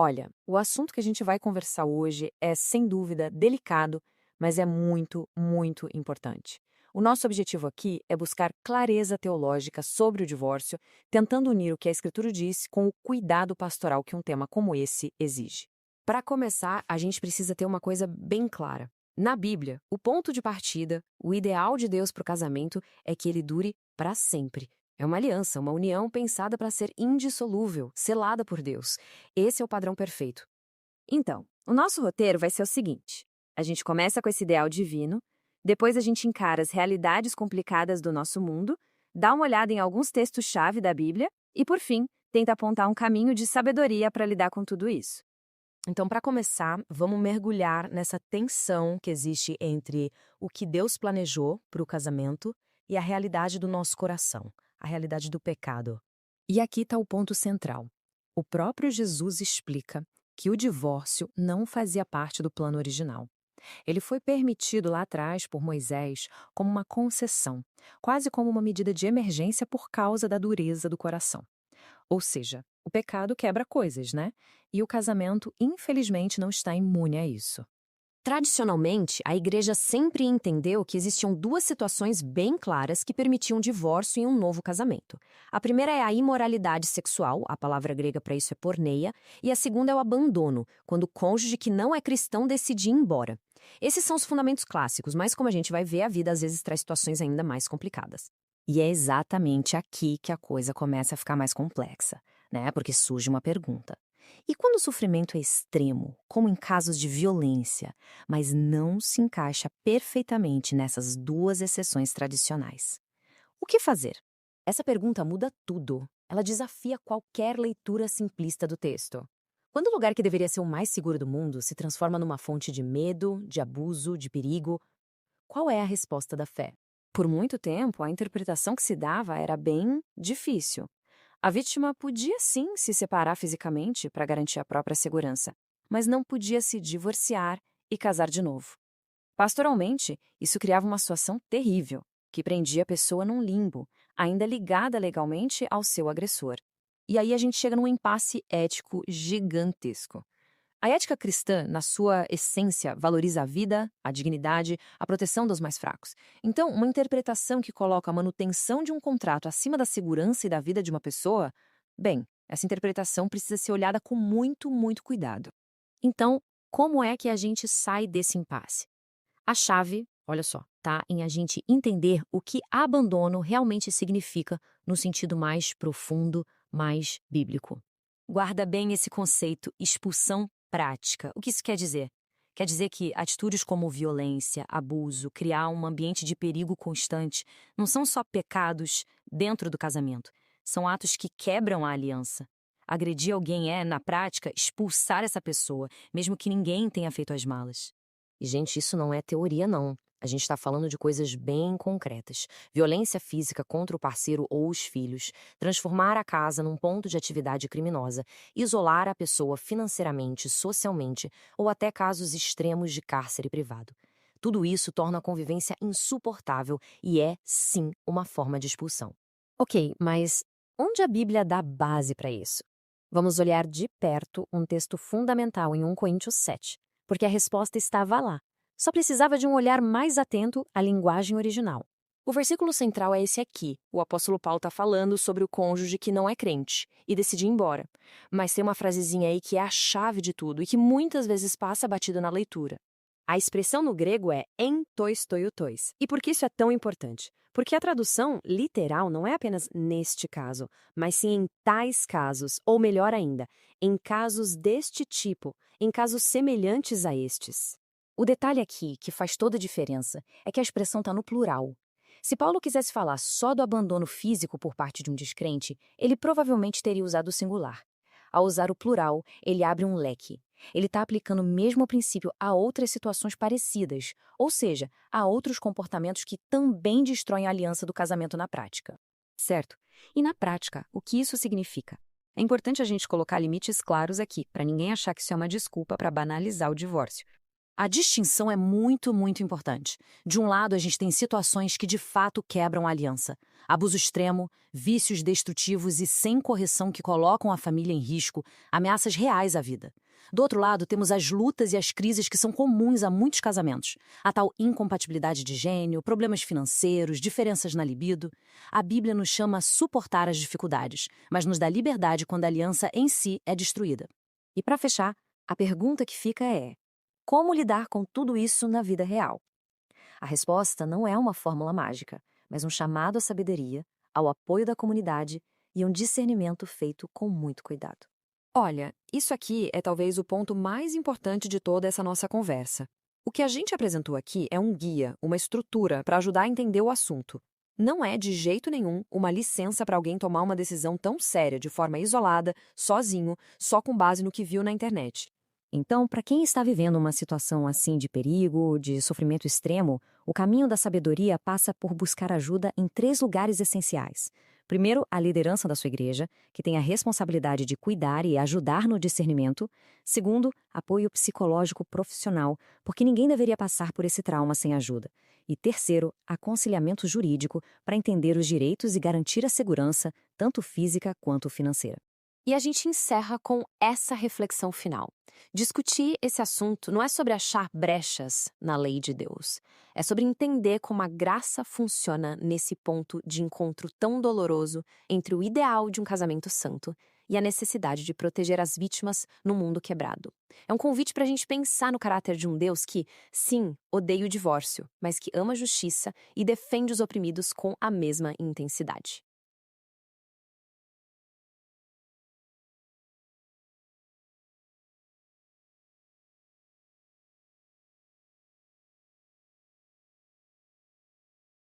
Olha, o assunto que a gente vai conversar hoje é, sem dúvida, delicado, mas é muito, muito importante. O nosso objetivo aqui é buscar clareza teológica sobre o divórcio, tentando unir o que a Escritura diz com o cuidado pastoral que um tema como esse exige. Para começar, a gente precisa ter uma coisa bem clara. Na Bíblia, o ponto de partida, o ideal de Deus para o casamento é que ele dure para sempre. É uma aliança, uma união pensada para ser indissolúvel, selada por Deus. Esse é o padrão perfeito. Então, o nosso roteiro vai ser o seguinte: a gente começa com esse ideal divino, depois a gente encara as realidades complicadas do nosso mundo, dá uma olhada em alguns textos-chave da Bíblia e, por fim, tenta apontar um caminho de sabedoria para lidar com tudo isso. Então, para começar, vamos mergulhar nessa tensão que existe entre o que Deus planejou para o casamento e a realidade do nosso coração, a realidade do pecado. E aqui está o ponto central. O próprio Jesus explica que o divórcio não fazia parte do plano original. Ele foi permitido lá atrás por Moisés como uma concessão, quase como uma medida de emergência por causa da dureza do coração. Ou seja, o pecado quebra coisas, né? E o casamento, infelizmente, não está imune a isso. Tradicionalmente, a igreja sempre entendeu que existiam duas situações bem claras que permitiam divórcio em um novo casamento. A primeira é a imoralidade sexual, a palavra grega para isso é porneia, e a segunda é o abandono, quando o cônjuge que não é cristão decide ir embora. Esses são os fundamentos clássicos, mas como a gente vai ver, a vida às vezes traz situações ainda mais complicadas. E é exatamente aqui que a coisa começa a ficar mais complexa, né? Porque surge uma pergunta. E quando o sofrimento é extremo, como em casos de violência, mas não se encaixa perfeitamente nessas duas exceções tradicionais? O que fazer? Essa pergunta muda tudo. Ela desafia qualquer leitura simplista do texto. Quando o lugar que deveria ser o mais seguro do mundo se transforma numa fonte de medo, de abuso, de perigo, qual é a resposta da fé? Por muito tempo, a interpretação que se dava era bem difícil. A vítima podia sim se separar fisicamente para garantir a própria segurança, mas não podia se divorciar e casar de novo. Pastoralmente, isso criava uma situação terrível, que prendia a pessoa num limbo, ainda ligada legalmente ao seu agressor. E aí a gente chega num impasse ético gigantesco. A ética cristã, na sua essência, valoriza a vida, a dignidade, a proteção dos mais fracos. Então, uma interpretação que coloca a manutenção de um contrato acima da segurança e da vida de uma pessoa, bem, essa interpretação precisa ser olhada com muito, muito cuidado. Então, como é que a gente sai desse impasse? A chave, olha só, tá em a gente entender o que abandono realmente significa no sentido mais profundo, mais bíblico. Guarda bem esse conceito, expulsão prática. O que isso quer dizer? Quer dizer que atitudes como violência, abuso, criar um ambiente de perigo constante, não são só pecados dentro do casamento. São atos que quebram a aliança. Agredir alguém é, na prática, expulsar essa pessoa, mesmo que ninguém tenha feito as malas. E, gente, isso não é teoria, não. A gente está falando de coisas bem concretas. Violência física contra o parceiro ou os filhos, transformar a casa num ponto de atividade criminosa, isolar a pessoa financeiramente, socialmente ou até casos extremos de cárcere privado. Tudo isso torna a convivência insuportável e é, sim, uma forma de expulsão. Ok, mas onde a Bíblia dá base para isso? Vamos olhar de perto um texto fundamental em 1 Coríntios 7, porque a resposta estava lá. Só precisava de um olhar mais atento à linguagem original. O versículo central é esse aqui. O apóstolo Paulo está falando sobre o cônjuge que não é crente e decide ir embora. Mas tem uma frasezinha aí que é a chave de tudo e que muitas vezes passa batida na leitura. A expressão no grego é en tois toiutois. E por que isso é tão importante? Porque a tradução literal não é apenas neste caso, mas sim em tais casos, ou melhor ainda, em casos deste tipo, em casos semelhantes a estes. O detalhe aqui, que faz toda a diferença, é que a expressão está no plural. Se Paulo quisesse falar só do abandono físico por parte de um descrente, ele provavelmente teria usado o singular. Ao usar o plural, ele abre um leque. Ele está aplicando o mesmo princípio a outras situações parecidas, ou seja, a outros comportamentos que também destroem a aliança do casamento na prática. Certo? E na prática, o que isso significa? É importante a gente colocar limites claros aqui, para ninguém achar que isso é uma desculpa para banalizar o divórcio. A distinção é muito, muito importante. De um lado, a gente tem situações que de fato quebram a aliança. Abuso extremo, vícios destrutivos e sem correção que colocam a família em risco, ameaças reais à vida. Do outro lado, temos as lutas e as crises que são comuns a muitos casamentos. A tal incompatibilidade de gênio, problemas financeiros, diferenças na libido. A Bíblia nos chama a suportar as dificuldades, mas nos dá liberdade quando a aliança em si é destruída. E para fechar, a pergunta que fica é: como lidar com tudo isso na vida real? A resposta não é uma fórmula mágica, mas um chamado à sabedoria, ao apoio da comunidade e um discernimento feito com muito cuidado. Olha, isso aqui é talvez o ponto mais importante de toda essa nossa conversa. O que a gente apresentou aqui é um guia, uma estrutura para ajudar a entender o assunto. Não é de jeito nenhum uma licença para alguém tomar uma decisão tão séria de forma isolada, sozinho, só com base no que viu na internet. Então, para quem está vivendo uma situação assim de perigo, de sofrimento extremo, o caminho da sabedoria passa por buscar ajuda em 3 lugares essenciais. Primeiro, a liderança da sua igreja, que tem a responsabilidade de cuidar e ajudar no discernimento. Segundo, apoio psicológico profissional, porque ninguém deveria passar por esse trauma sem ajuda. E terceiro, aconselhamento jurídico para entender os direitos e garantir a segurança, tanto física quanto financeira. E a gente encerra com essa reflexão final. Discutir esse assunto não é sobre achar brechas na lei de Deus. É sobre entender como a graça funciona nesse ponto de encontro tão doloroso entre o ideal de um casamento santo e a necessidade de proteger as vítimas no mundo quebrado. É um convite para a gente pensar no caráter de um Deus que, sim, odeia o divórcio, mas que ama a justiça e defende os oprimidos com a mesma intensidade.